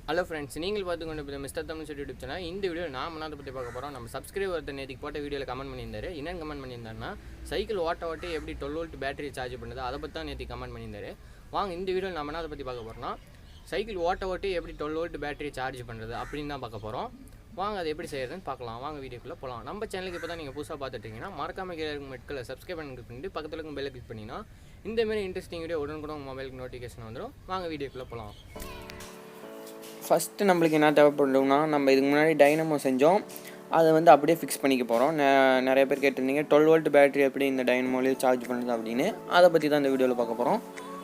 Hello friends, நீங்கள் பார்த்துக்கொண்டு mister Tamil YouTube channel. இந்த வீடியோ நான் மனதை பற்றி பார்க்க போகிறோம். நம்ம சப்ஸ்கிரைபர் ஒருத்தர் நேற்றுக்கு போட்ட வீடியோவில் கமெண்ட் பண்ணியிருந்தாரு. என்னென்னு கமெண்ட் பண்ணியிருந்தாருன்னா, சைக்கிள் ஓட்ட எப்படி 12 வோல்ட் பேட்டரி சார்ஜ் பண்ணுது, அதை பற்றி தான் நேற்று கமெண்ட் பண்ணியிருந்தாரு. வாங்க இந்த வீடியோவில் நம்ம அதை பற்றி பார்க்க போகிறோம்னா, சைக்கிள் ஓட்ட எப்படி 12 வோல்ட் பேட்டரி சார்ஜ் பண்ணுறது அப்படின்னு தான் பார்க்க போகிறோம். வாங்க அது எப்படி செய்யறதுன்னு பார்க்கலாம். வாங்க வீடியோக்குள்ளே போகலாம். நம்ம சேனலுக்கு இப்போ தான் நீங்கள் புதுசாக பார்த்துட்டீங்கன்னா மறக்காம கீழே இருக்கும் மெட்களை சப்ஸ்கிரைப் பண்ணிட்டு பக்கத்தில் இருக்கும் பெல்லை கிளிக் பண்ணிங்கன்னா இந்தமாரி இன்ட்ரெஸ்டிங் வீடியோ உடனுக்குடன் உங்கள் மொபைலுக்கு நோட்டிஃபிகேஷன் வந்துடும். வாங்க வீடியோக்குள்ளே போகலாம். ஃபஸ்ட்டு நம்மளுக்கு என்ன தேவைப்படும்னா, நம்ம இதுக்கு முன்னாடி டைனமோ செஞ்சோம், அதை வந்து அப்படியே ஃபிக்ஸ் பண்ணிக்க போகிறோம். நிறைய பேர் கேட்டிருந்தீங்க 12 வோல்ட் பேட்டரி எப்படி இந்த டைனமோலேயே சார்ஜ் பண்ணுறது அப்படின்னு. அதை பற்றி தான் இந்த வீடியோவில் பார்க்க போகிறோம்.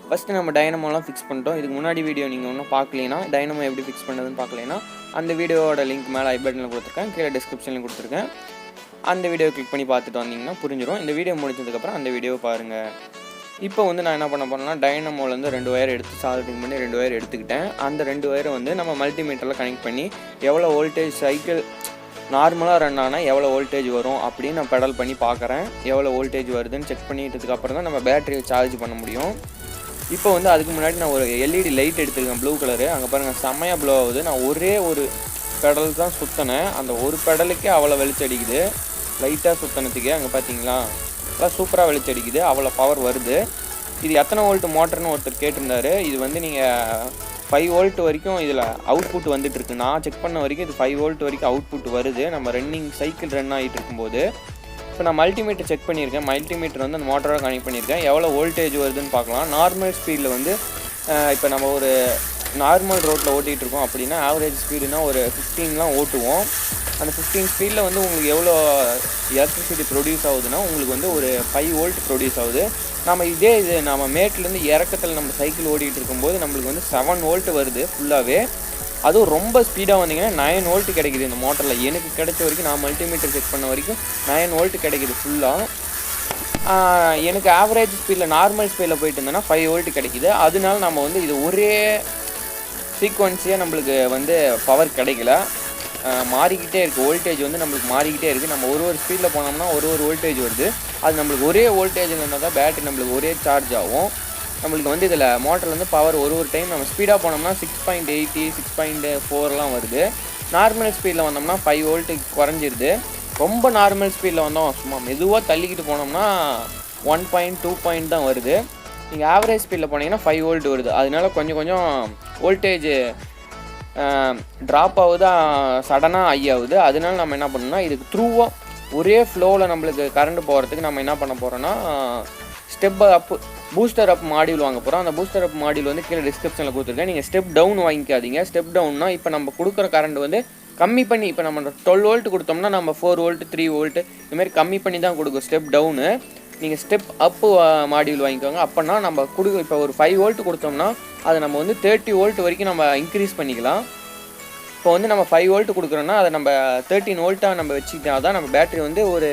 ஃபஸ்ட்டு நம்ம டைனமோலாம் ஃபிக்ஸ் பண்ணிட்டோம். இதுக்கு முன்னாடி வீடியோ நீங்கள் ஒன்றும் பார்க்கலைன்னா, டைனமோ எப்படி ஃபிக்ஸ் பண்ணுறதுன்னு பார்க்கலைன்னா அந்த வீடியோவோட லிங்க் மேலே ஐ பட்டனில் கொடுத்துருக்கேன், கீழே டிஸ்கிரிப்ஷனில் கொடுத்துருக்கேன். அந்த வீடியோ கிளிக் பண்ணி பார்த்துட்டு வந்தீங்கன்னா புரிஞ்சிடும். இந்த வீடியோ முடிச்சதுக்கப்புறம் அந்த வீடியோவை பாருங்கள். இப்போ வந்து நான் என்ன பண்ண போகிறேன்னா, டைனமோலேருந்து 2 ஒயர் எடுத்து சால்டிங் பண்ணி 2 ஒயர் எடுத்துக்கிட்டேன். அந்த 2 ஒயரை வந்து நம்ம மல்டிமீட்டரில் கனெக்ட் பண்ணி எவ்வளோ வோல்டேஜ் சைக்கிள் நார்மலாக ரன் ஆனால் எவ்வளோ வோல்டேஜ் வரும் அப்படின்னு நான் பெடல் பண்ணி பார்க்குறேன். எவ்வளோ வோல்டேஜ் வருதுன்னு செக் பண்ணிட்டதுக்கப்புறம் தான் நம்ம பேட்டரியை சார்ஜ் பண்ண முடியும். இப்போ வந்து அதுக்கு முன்னாடி நான் ஒரு எல்இடி லைட் எடுத்துருக்கேன், ப்ளூ கலரு. அங்கே பாருங்கள், செம்மையாக ப்ளோ ஆகுது. நான் ஒரே ஒரு பெடல் தான் சுற்றினேன், அந்த ஒரு பெடலுக்கே அவ்வளோ வெளிச்சம் அடிக்குது. லைட்டாக சுற்றினதுக்கே அங்கே பார்த்தீங்களா, நல்லா சூப்பராக வெளிச்சம் அடிக்குது, அவ்வளோ பவர் வருது. இது எத்தனை வோல்ட் மோட்டர்னு ஒருத்தர் கேட்டிருந்தாரு. இது வந்து நீங்கள் 5 வோல்ட் வரைக்கும் இதில் அவுட்புட் வந்துட்டுருக்கு. நான் செக் பண்ண வரைக்கும் இது 5 வோல்ட் வரைக்கும் அவுட்புட் வருது, நம்ம சைக்கிள் ரன் ஆகிட்டு இருக்கும்போது. இப்போ நான் மல்டிமீட்டர் செக் பண்ணியிருக்கேன். மல்டிமீட்டர் வந்து அந்த மோட்டரோட கனெக்ட் பண்ணியிருக்கேன். எவ்வளோ வோல்டேஜ் வருதுன்னு பார்க்கலாம். நார்மல் ஸ்பீடில் வந்து இப்போ நம்ம ஒரு நார்மல் ரோட்டில் ஓட்டிகிட்டு இருக்கோம் அப்படின்னா ஆவரேஜ் ஸ்பீடுனா ஒரு 15 ஓட்டுவோம். அந்த 15 ஸ்பீடில் வந்து உங்களுக்கு எவ்வளோ எலக்ட்ரிசிட்டி ப்ரொடியூஸ் ஆகுதுன்னா உங்களுக்கு வந்து ஒரு 5 வோல்ட் ப்ரொடியூஸ் ஆகுது. இது நம்ம மேட்லேருந்து இறக்கத்தில் நம்ம சைக்கிள் ஓடிக்கிட்டு இருக்கும்போது நம்மளுக்கு வந்து 7 வோல்ட் வருது ஃபுல்லாகவே. அதுவும் ரொம்ப ஸ்பீடாக வந்தீங்கன்னா 9 வோல்ட் கிடைக்குது இந்த மோட்டரில். எனக்கு கிடைச்ச வரைக்கும், நான் மல்டிமீட்டர் செக் பண்ண வரைக்கும் 9 வோல்ட் கிடைக்குது ஃபுல்லாக. எனக்கு ஆவரேஜ் ஸ்பீடில் நார்மல் ஸ்பீடில் போயிட்டு இருந்தேன்னா 5 வோல்ட் கிடைக்குது. அதனால நம்ம வந்து இது ஒரே சீக்வன்ஸியாக நம்மளுக்கு வந்து பவர் கிடைக்கல, மாறிக்கிட்டே இருக்குது. வோல்டேஜ் வந்து நம்மளுக்கு மாறிக்கிட்டே இருக்குது. நம்ம ஒரு ஸ்பீடில் போனோம்னா ஒரு வோல்டேஜ் வருது. அது நம்மளுக்கு ஒரே வோல்டேஜில் இருந்தால் தான் பேட்டரி நம்மளுக்கு ஒரே சார்ஜ் ஆகும். நம்மளுக்கு வந்து இதில் மோட்டரில் வந்து பவர் ஒரு டைம் நம்ம ஸ்பீடாக போனோம்னா 6.80 6.4 வருது. நார்மல் ஸ்பீடில் வந்தோம்னா 5 வோல்ட்டுக்கு குறைஞ்சிருது. ரொம்ப நார்மல் ஸ்பீடில் வந்தோம், சும்மா மெதுவாக தள்ளிக்கிட்டு போனோம்னா 1.2 தான் வருது. நீங்கள் ஆவரேஜ் ஸ்பீடில் போனீங்கன்னா 5 வோல்ட் வருது. அதனால கொஞ்சம் வோல்டேஜ் ட்ராப் ஆகுது, சடனாக ஹை ஆகுது. அதனால நம்ம என்ன பண்ணோம்னா, இதுக்கு த்ரூவாக ஒரே ஃப்ளோவில் நம்மளுக்கு கரண்ட் போகிறதுக்கு நம்ம என்ன பண்ண போகிறோன்னா, ஸ்டெப் அப் பூஸ்டர் அப் மாடியூல் வாங்க போகிறோம். அந்த பூஸ்டர் அப் மாடியூல் வந்து கீழே டிஸ்கிரிப்ஷனில் கொடுத்துருக்கேன். நீங்கள் ஸ்டெப் டவுன் வாங்கிக்காதீங்க. ஸ்டெப் டவுன்னா இப்போ நம்ம கொடுக்குற கரண்ட் வந்து கம்மி பண்ணி, இப்போ நம்ம 12 வோல்ட் கொடுத்தோம்னா நம்ம 4 வோல்ட் 3 வோல்ட் இதுமாதிரி கம்மி பண்ணி தான் கொடுக்கும் ஸ்டெப் டவுனு. நீங்கள் ஸ்டெப் அப்பு மாடியூல் வாங்கிக்கோங்க. அப்போனா நம்ம இப்போ ஒரு 5 வோல்ட் கொடுத்தோம்னா அதை நம்ம வந்து 30 வோல்ட் வரைக்கும் நம்ம இன்க்ரீஸ் பண்ணிக்கலாம். இப்போ வந்து நம்ம 5 வோல்ட் கொடுக்குறோன்னா அதை நம்ம 13 வோல்ட்டாக நம்ம வச்சுக்கிட்டா தான் நம்ம பேட்டரி வந்து ஒரு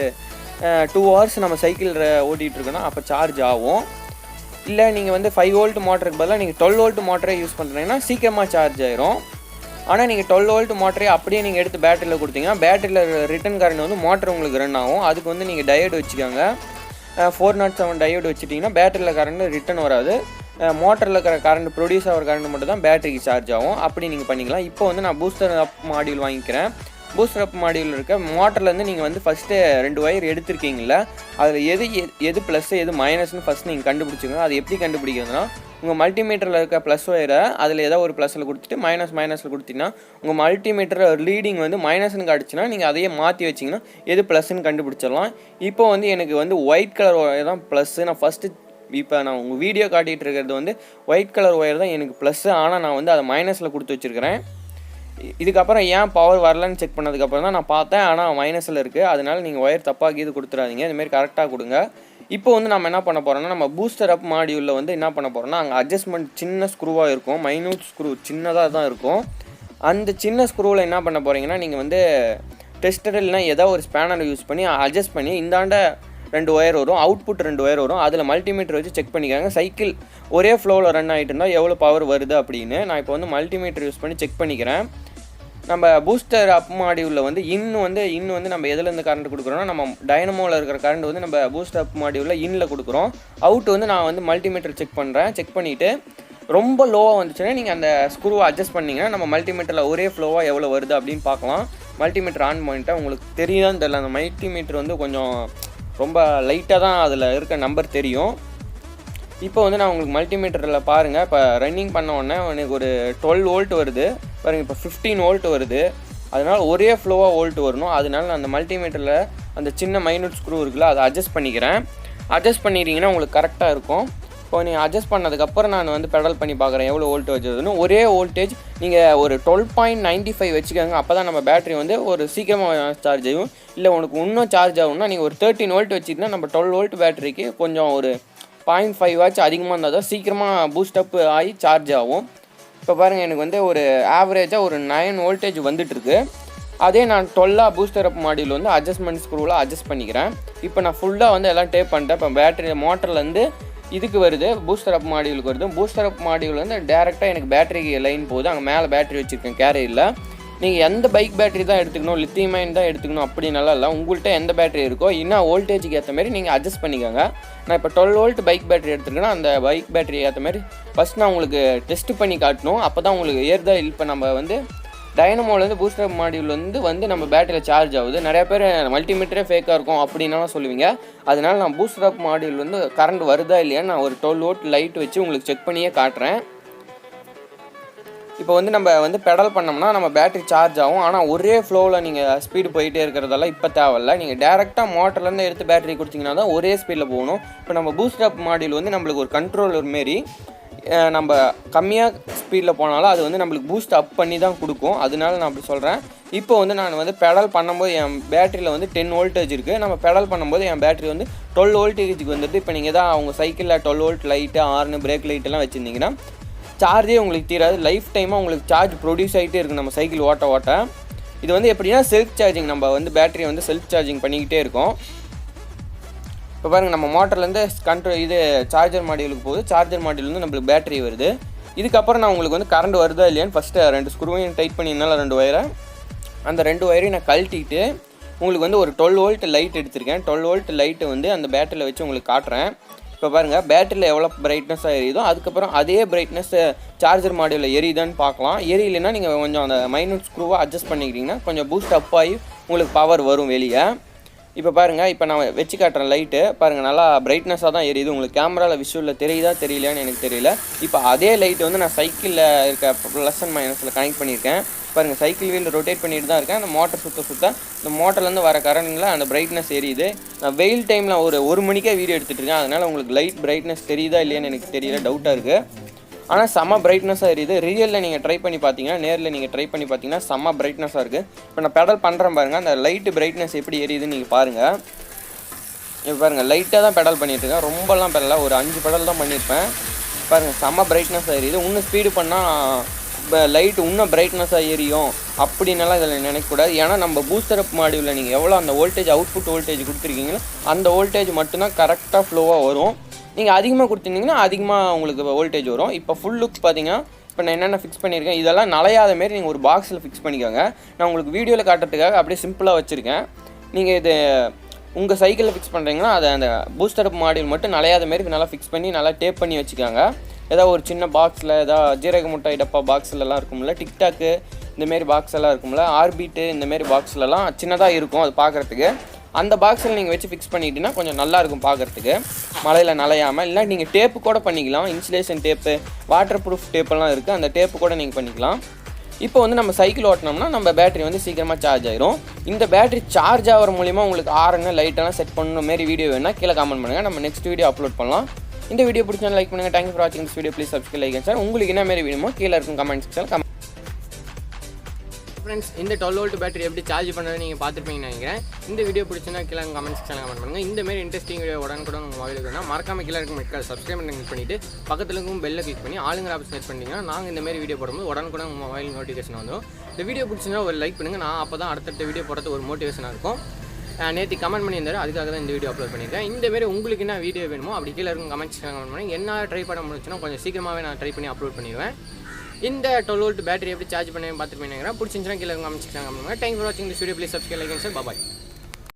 2 ஹவர்ஸ் நம்ம சைக்கிள் ஓட்டிகிட்டு இருக்கோன்னா அப்போ சார்ஜ் ஆகும். இல்லை நீங்கள் வந்து 5 வோல்ட் மோட்டருக்கு பதிலாக நீங்கள் 12 வோல்ட் மோட்டரே யூஸ் பண்ணுறீங்கன்னா சீக்கிரமாக சார்ஜ் ஆயிரும். ஆனால் நீங்கள் 12 வோல்ட் மோட்டரே அப்படியே நீங்கள் எடுத்து பேட்டரியில் கொடுத்தீங்கன்னா பேட்டரியில் ரிட்டன் கரண்ட் வந்து மோட்டர் உங்களுக்கு ரன் ஆகும். அதுக்கு வந்து நீங்கள் டயோடு வச்சுக்கோங்க. 407 டயோடு வச்சுட்டிங்கன்னா பேட்டரியில் கரண்ட் ரிட்டன் வராது. மோட்டரில் இருக்கிற கரண்ட் ப்ரொடியூஸ் ஆகிற கரண்ட் மட்டும் தான் பேட்டரிக்கு சார்ஜ் ஆகும். அப்படி நீங்கள் பண்ணிக்கலாம். இப்போ வந்து நான் பூஸ்டர் அப் மாடியூல் வாங்கிக்கிறேன். பூஸ்டர் அப் மாடியூல் இருக்க மோட்டர்லேருந்து நீங்கள் வந்து ஃபஸ்ட்டு 2 ஒயர் எடுத்துருக்கீங்கள, அதில் எது ப்ளஸ் எது மைனஸ்னு ஃபஸ்ட் நீங்கள் கண்டுபிடிச்சிங்க. அது எப்படி கண்டுபிடிக்கிறதுனா, உங்கள் மல்டிமீட்டரில் இருக்க ப்ளஸ் ஒயரை அதில் ஏதாவது ஒரு ப்ளஸில் கொடுத்துட்டு மைனஸில் கொடுத்தீங்கன்னா உங்கள் மல்டிமீட்டரில் ரீடிங் வந்து மைனஸ்னு காட்டுச்சுன்னா நீங்கள் அதையே மாற்றி வச்சிங்கன்னா எது ப்ளஸ்ன்னு கண்டுபிடிச்சிடலாம். இப்போ வந்து எனக்கு வந்து ஒயிட் கலர் ஒயர் தான் ப்ளஸ்ஸு. நான் ஃபஸ்ட்டு இப்போ நான் உங்கள் வீடியோ காட்டிகிட்டு இருக்கிறது வந்து ஒயிட் கலர் ஒயர் தான் எனக்கு ப்ளஸ்ஸு. ஆனால் நான் வந்து அதை மைனஸில் கொடுத்து வச்சுருக்கிறேன். இதுக்கப்புறம் ஏன் பவர் வரலன்னு செக் பண்ணதுக்கப்புறம் தான் நான் பார்த்தேன், ஆனால் மைனஸில் இருக்குது. அதனால் நீங்கள் ஒயர் தப்பாக இது கொடுத்துடாதீங்க, இதுமாரி கரெக்டாக கொடுங்க. இப்போ வந்து நம்ம என்ன பண்ண போகிறோம்னா, நம்ம பூஸ்டர் அப் மாடியூலில் வந்து என்ன பண்ண போகிறோம்னா, அங்கே அட்ஜஸ்ட்மெண்ட் சின்ன ஸ்க்ரூவாக இருக்கும், மைனூட் ஸ்க்ரூ சின்னதாக தான் இருக்கும். அந்த சின்ன ஸ்க்ரூவில் என்ன பண்ண போகிறீங்கன்னா, நீங்கள் வந்து டெஸ்டர் இல்லைனா ஏதாவது ஒரு ஸ்பேனர் யூஸ் பண்ணி அட்ஜஸ்ட் பண்ணி இந்தாண்ட 2 ஒயர் வரும், அவுட்புட் 2 ஒயர் வரும். அதில் மல்டிமீட்டர் வச்சு செக் பண்ணிக்காங்க சைக்கிள் ஒரே ஃப்ளோவில் ரன் ஆகிட்டு இருந்தால் எவ்வளோ பவர் வருது அப்படின்னு. நான் இப்போ வந்து மல்டிமீட்டர் யூஸ் பண்ணி செக் பண்ணிக்கிறேன். நம்ம பூஸ்டர் அப் மாடியூலில் வந்து இன்னும் வந்து நம்ம எதுலேருந்து கரண்ட் கொடுக்குறோன்னா, நம்ம டைனமோவில் இருக்கிற கரண்ட் வந்து நம்ம பூஸ்டர் அப் மாடியூலில் இன்னில் கொடுக்குறோம். அவுட் வந்து நான் வந்து மல்டிமீட்டர் செக் பண்ணுறேன். செக் பண்ணிவிட்டு ரொம்ப லோவாக வந்துச்சுன்னா நீங்கள் அந்த ஸ்க்ரூவை அட்ஜஸ்ட் பண்ணிங்கன்னா நம்ம மல்டிமீட்டரில் ஒரே ஃப்ளோவாக எவ்வளோ வருது அப்படின்னு பார்க்கலாம். மல்டிமீட்டர் ஆன் பண்ணிட்டால் உங்களுக்கு தெரியுதான்னு தெரியல, அந்த மல்டிமீட்டர் வந்து கொஞ்சம் ரொம்ப லைட்டாக தான் அதில் இருக்க நம்பர் தெரியும். இப்போ வந்து நான் உங்களுக்கு மல்டிமீட்டரில் பாருங்கள், இப்போ ரன்னிங் பண்ண உடனே எனக்கு ஒரு 12 வோல்ட் வருது பாருங்கள், இப்போ 15 வோல்ட் வருது. அதனால் ஒரே ஃப்ளோவாக வோல்ட் வரணும். அதனால நான் அந்த மல்டிமீட்டரில் அந்த சின்ன மைனூட் ஸ்க்ரூ இருக்குல்ல அதை அட்ஜஸ்ட் பண்ணிக்கிறேன். அட்ஜஸ்ட் பண்ணிட்டீங்கன்னா உங்களுக்கு கரெக்டாக இருக்கும். இப்போ நீங்கள் அட்ஜஸ்ட் பண்ணதுக்கப்புறம் நான் வந்து பெடல் பண்ணி பார்க்குறேன் எவ்வளோ வோல்டேஜ் வருதுன்னு. ஒரே வோல்டேஜ் நீங்கள் ஒரு 12.95 வச்சுக்கோங்க. அப்போ தான் நம்ம பேட்டரி வந்து ஒரு சீக்கிரமாக சார்ஜ் ஆகும். இல்லை உனக்கு இன்னும் சார்ஜ் ஆகும்னா நீங்கள் ஒரு 13 வோல்ட் வச்சுக்கிட்டா நம்ம 12 வோல்ட் பேட்டரிக்கு கொஞ்சம் ஒரு 0.5 வாட்ச் அதிகமாக இருந்தால் தான் சீக்கிரமாக பூஸ்டப் ஆகி சார்ஜ் ஆகும். இப்போ பாருங்கள் எனக்கு வந்து ஒரு ஆவரேஜாக ஒரு 9 வோல்டேஜ் வந்துட்டுருக்கு. அதே நான் 12 பூஸ்டர் அப் மாடியூல் வந்து அட்ஜஸ்ட்மெண்ட் ஸ்க்ரூவில் அட்ஜஸ்ட் பண்ணிக்கிறேன். இப்போ நான் ஃபுல்லாக வந்து எல்லாம் டேப் பண்ணிட்டேன். இப்போ பேட்டரி மோட்டர்லேருந்து இதுக்கு வருது, பூஸ்டர் அப் மாடியூலுக்கு வருது. பூஸ்டர் அப் மாடியூல் வந்து டேரெக்டாக எனக்கு பேட்டரிக்கு லைன் போகுது. அங்கே மேலே பேட்டரி வச்சுருக்கேன் கேரியரில். நீங்கள் எந்த பைக் பேட்டரி தான் எடுத்துக்கணும், லித்தியம் அயன் தான் எடுத்துக்கணும் அப்படின்னால இல்லை. உங்கள்கிட்ட எந்த பேட்டரி இருக்கோ இன்னும் வோல்டேஜுக்கு ஏற்ற மாதிரி நீங்கள் அட்ஜஸ்ட் பண்ணிக்கோங்க. நான் இப்போ 12 வோல்ட் பைக் பேட்டரி எடுத்துருக்கேன்னா அந்த பைக் பேட்டரி ஏற்ற மாதிரி ஃபஸ்ட் நான் உங்களுக்கு டெஸ்ட் பண்ணி காட்டணும். அப்போ தான் உங்களுக்கு ஏறுதா. இப்போ நம்ம வந்து டைனமோலேருந்து பூஸ்டர் மாடியூல் வந்து நம்ம பேட்டரியில் சார்ஜ் ஆகுது. நிறைய பேர் மல்டிமீட்டரே ஃபேக்காக இருக்கும் அப்படின்னாலும் சொல்லுவீங்க. அதனால் நான் பூஸ்டர் அப் மாடியூல் வந்து கரண்ட் வருதா இல்லையான்னு நான் ஒரு 12 வோல்ட் லைட் வச்சு உங்களுக்கு செக் பண்ணியே காட்டுறேன். இப்போ வந்து நம்ம வந்து பெடல் பண்ணோம்னா நம்ம பேட்டரி சார்ஜ் ஆகும். ஆனால் ஒரே ஃப்ளோவில் நீங்கள் ஸ்பீடு போயிட்டே இருக்கிறதெல்லாம் இப்போ தேவையில்லை. நீங்கள் டேரெக்டாக மோட்டர்லேருந்து எடுத்து பேட்டரி கொடுத்தீங்கன்னா தான் ஒரே ஸ்பீடில் போகணும். இப்போ நம்ம பூஸ்டர் அப் மாடியூல் வந்து நம்மளுக்கு ஒரு கண்ட்ரோலர் மாரி, நம்ம கம்மியாக ஸ்பீடில் போனாலும் அது வந்து நம்மளுக்கு பூஸ்ட் அப் பண்ணி தான் கொடுக்கும். அதனால நான் அப்படி சொல்கிறேன். இப்போ வந்து நான் வந்து பெடல் பண்ணும்போது என் பேட்டரியில் வந்து 10 வோல்டேஜ் இருக்குது. நம்ம பெடல் பண்ணும்போது என் பேட்டரி வந்து 12 வோல்டேஜுக்கு வந்துட்டு. இப்போ நீங்கள் தான் அவங்க சைக்கிளில் 12 வோல்ட் லைட்டு, ஹார்னு, பிரேக் லைட்டெல்லாம் வச்சுருந்தீங்கன்னா சார்ஜே உங்களுக்கு தீராது. லைஃப் டைமாக உங்களுக்கு சார்ஜ் ப்ரொடியூஸ் ஆகிட்டே இருக்குது நம்ம சைக்கிள் ஓட்ட. இது வந்து எப்படின்னா செல்ஃப் சார்ஜிங். நம்ம வந்து பேட்டரியை வந்து செல்ஃப் சார்ஜிங் பண்ணிக்கிட்டே இருக்கோம். இப்போ பாருங்கள் நம்ம மோட்டர்லேருந்து இது சார்ஜர் மாடியூலுக்கு போகுது. சார்ஜர் மாடியூல் வந்து நம்மளுக்கு பேட்டரி வருது. இதுக்கப்புறம் நான் உங்களுக்கு வந்து கரண்ட் வருதா இல்லையான்னு ஃபஸ்ட்டு 2 ஸ்க்ரூவையும் டைட் பண்ணியிருந்தால 2 ஒயரை, அந்த 2 ஒயரையும் நான் கழட்டிட்டு உங்களுக்கு வந்து ஒரு 12 வோல்ட் லைட் எடுத்திருக்கேன். 12 வோல்ட் லைட்டு வந்து அந்த பேட்டரியில் வச்சு உங்களுக்கு காட்டுறேன். இப்போ பாருங்கள் பேட்டரியில் எவ்வளோ பிரைட்னஸாக எரியுதோ அதுக்கப்புறம் அதே பிரைட்னஸ் சார்ஜர் மாடியூலில் எரியுதான்னு பார்க்கலாம். எரியலைன்னா நீங்கள் கொஞ்சம் அந்த மைனூட் ஸ்க்ரூவாக அட்ஜஸ்ட் பண்ணிக்கிட்டிங்கன்னா கொஞ்சம் பூஸ்ட் அப் ஆகி உங்களுக்கு பவர் வரும் வெளியே. இப்போ பாருங்கள், இப்போ நான் வச்சு காட்டுறேன் லைட்டு பாருங்கள், நல்லா பிரைட்னஸாக தான் எரியுது. உங்களுக்கு கேமராவில் விஷுவலில் தெரியுதா தெரியலையான்னு எனக்கு தெரியல. இப்போ அதே லைட்டு வந்து நான் சைக்கிளில் இருக்க ப்ளஸ் அண்ட் மைனஸில் கனெக்ட் பண்ணியிருக்கேன். பாருங்கள் சைக்கிள் வீல் ரொட்டேட் பண்ணிட்டு தான் இருக்கேன். அந்த மோட்டர் சுத்த இந்த மோட்டர்லேருந்து வர கரண்டில் அந்த பிரைட்னஸ் எரியுது. நான் வெயில் டைமில் ஒரு மணிக்கே வீடியோ எடுத்துகிட்டு இருக்கேன். அதனால் உங்களுக்கு லைட் பிரைட்னஸ் தெரியுதா இல்லையான்னு எனக்கு தெரியல, டவுட்டாக இருக்குது. ஆனால் செம்ம பிரைட்னஸாக எரியுது. ரியலில் நீங்கள் ட்ரை பண்ணி பார்த்தீங்கன்னா, நேரில் நீங்கள் ட்ரை பண்ணி பார்த்தீங்கன்னா செம்ம பிரைட்னஸாக இருக்குது. இப்போ நான் பெடல் பண்ணுறேன் பாருங்கள், அந்த லைட்டு பிரைட்னஸ் எப்படி எரியுதுன்னு நீங்கள் பாருங்கள். இப்போ பாருங்கள் லைட்டாக தான் பெடல் பண்ணிட்டுருக்கேன், ரொம்பலாம் பெடல ஒரு 5 பெடல் தான் பண்ணியிருப்பேன். பாருங்கள் செம்ம பிரைட்னஸாக எரியுது. இன்னும் ஸ்பீடு பண்ணால் லைட்டு இன்னும் பிரைட்னஸாக எரியும் அப்படின்னாலாம் இதில் நினைக்கக்கூடாது. ஏன்னா நம்ம பூஸ்டர் அப் மாடியூலில் நீங்கள் எவ்வளோ அந்த வோல்டேஜ் அவுட்புட் வோல்டேஜ் கொடுத்துருக்கீங்களோ அந்த வோல்டேஜ் மட்டும்தான் கரெக்டாக ஃப்ளோவாக வரும். நீங்கள் அதிகமாக கொடுத்துருந்தீங்கன்னா அதிகமாக உங்களுக்கு வோல்டேஜ் வரும். இப்போ ஃபுல் லுக் பார்த்தீங்கன்னா இப்போ நான் என்னென்ன ஃபிக்ஸ் பண்ணியிருக்கேன் இதெல்லாம் நலையாத மாரி நீங்கள் ஒரு பாக்ஸில் ஃபிக்ஸ் பண்ணிக்கோங்க. நான் உங்களுக்கு வீடியோவில் காட்டுறதுக்காக அப்படியே சிம்பிளாக வச்சுருக்கேன். நீங்கள் இது உங்கள் சைக்கிளில் ஃபிக்ஸ் பண்ணுறீங்கன்னா அதை அந்த பூஸ்டர் அப் மாடியூல் மட்டும் நலையாத மாரி நல்லா ஃபிக்ஸ் பண்ணி நல்லா டேப் பண்ணி வச்சுக்கோங்க. ஏதாவது ஒரு சின்ன பாக்ஸில் ஏதாவது ஜீரக முட்டாய் டப்பா பாக்ஸ்லலாம் இருக்கும்ல, டிக்டாக்கு இந்தமாரி பாக்ஸ் எல்லாம் இருக்கும்ல, ஆர்பிட்டு இந்தமாரி பாக்ஸ்லலாம் சின்னதாக இருக்கும் அது பார்க்குறதுக்கு. அந்த பாக்ஸில் நீங்கள் வச்சு ஃபிக்ஸ் பண்ணிட்டீங்கன்னா கொஞ்சம் நல்லாயிருக்கும் பார்க்குறதுக்கு, மழையில் நலையாமல். இல்லை நீங்கள் டேப்பு கூட பண்ணிக்கலாம், இன்சுலேஷன் டேப்பு, வாட்டர் ப்ரூஃப் டேப்பெல்லாம் இருக்குது, அந்த டேப்பு கூட நீங்கள் பண்ணிக்கலாம். இப்போ வந்து நம்ம சைக்கிள் ஓட்டினோம்னா நம்ம பேட்டரி வந்து சீக்கிரமாக சார்ஜ் ஆயிரும். இந்த பேட்டரி சார்ஜ் ஆகிற மூலிமா உங்களுக்கு ஆரன்னு லைட்டெல்லாம் செட் பண்ண மாரி வீடியோ வேணால் கீழே கமெண்ட் பண்ணுங்கள், நம்ம நெக்ஸ்ட் வீடியோ அப்லோட் பண்ணலாம். இந்த வீடியோ பிடிச்சா லைக் பண்ணுங்கள். தேங்க்யூ ஃபார் வாட்சிங் this video. Please subscribe, like and share. உங்களுக்கு என்ன மாரி வேணுமோ கீழே இருக்கும் கமெண்ட் செக்ஷனில் ஃப்ரெண்ட்ஸ். இந்த 12 வோல்ட் பேட்டரி எப்படி சார்ஜ் பண்ணுறது நீங்கள் பார்த்துருப்பீங்கன்னு நினைக்கிறேன். இந்த வீடியோ பிடிச்சினா கீழே கமெண்ட் செக்ஷனில் கமெண்ட் பண்ணுங்கள். இந்த மாதிரி இன்ட்ரெஸ்டிங் வீடியோ உடனுக்குடன் உங்கள் மொபைலுக்கு வேணால் மறக்காமல் கீழே இருக்கும் மெட்கால் சப்ஸ்கிரைப் பண்ணி கிளிக் பண்ணிவிட்டு பக்கத்தில் இருக்கும் பெல்லை கிளிக் பண்ணி ஆளுங்கிற ஆப்ஷன் செட் பண்ணிங்கன்னா நாங்கள் இந்த மாதிரி வீடியோ போடும்போது உடனுக்குடன் உங்கள் மொபைல் நோட்டிஃபிகேஷன் வந்துடும். இந்த வீடியோ பிடிச்சினா ஒரு லைக் பண்ணுங்கள். நான் அப்போ தான் அடுத்தடுத்த வீடியோ போடுறது ஒரு மோட்டிவேஷனாக இருக்கும். நேற்று கமெண்ட் பண்ணியிருந்தாரு, அதுக்காக தான் இந்த வீடியோ அப்லோட் பண்ணியிருக்கேன். இந்தமாரி உங்களுக்கு என்ன வீடியோ வேணுமோ அப்படி கீழே இருக்கும் கமெண்ட் செக்ஷன் கமெண்ட் பண்ணி என்ன ட்ரை பண்ண முடிச்சுன்னா கொஞ்சம் சீக்கிரமாகவே நான் ட்ரை பண்ணி அப்லோட் பண்ணிடுவேன். இந்த 12 வோல்ட் பேட்டரி எப்படி சார்ஜ் பண்ணி பார்த்துட்டு போயிருந்தேன். பிடிச்சிருந்துச்சுன்னா கீழே கமெண்ட் செக்ஷன் கமெண்ட் பண்ணுங்கள். தேங்க்யூ ஃபார் வாட்சிங் this video. Please subscribe, like and share. Bye.